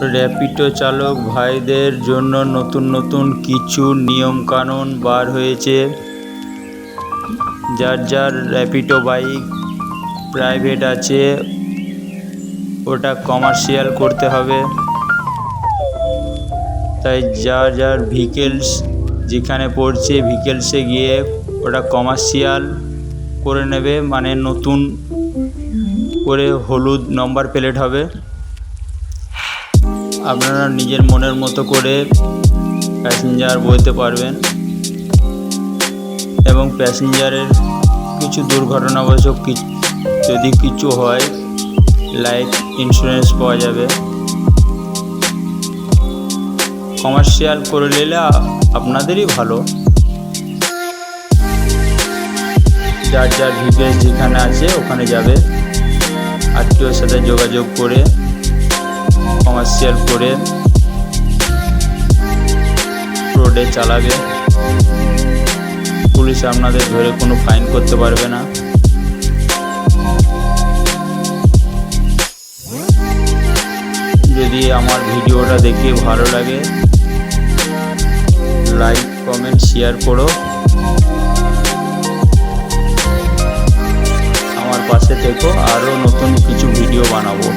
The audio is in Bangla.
র্যাপিডো চালক ভাইদের জন্য নতুন নতুন কিছু নিয়মকানুন বার হয়েছে। যার যার র্যাপিডো বাইক প্রাইভেট আছে ওটা কমার্শিয়াল করতে হবে। তাই যার যার ভিকেলস যেখানে পড়ছে ভিকেলসে গিয়ে ওটা কমার্শিয়াল করে নেবে, মানে নতুন করে হলুদ নম্বর প্লেট হবে। আপনারা নিজের মনের মতো করে প্যাসেঞ্জার বলতে পারবেন এবং প্যাসেঞ্জারের কিছু দুর্ঘটনাবশত যদি কিছু হয় লাইফ ইন্স্যুরেন্স পাওয়া যাবে। কমার্শিয়াল করে নিলে আপনাদেরই ভালো। যার যার ভিকেল যেখানে আছে ওখানে যাবে, আত্মীয়র সাথে যোগাযোগ করে কমার্শিয়াল করে রোডে চালাবে। পুলিশ আপনাদের ধরে কোনো ফাইন করতে পারবে না। যদি আমার ভিডিওটা দেখে ভালো লাগে লাইক কমেন্ট শেয়ার করো, আমার পাশে থেকো, আরও নতুন কিছু ভিডিও বানাবো।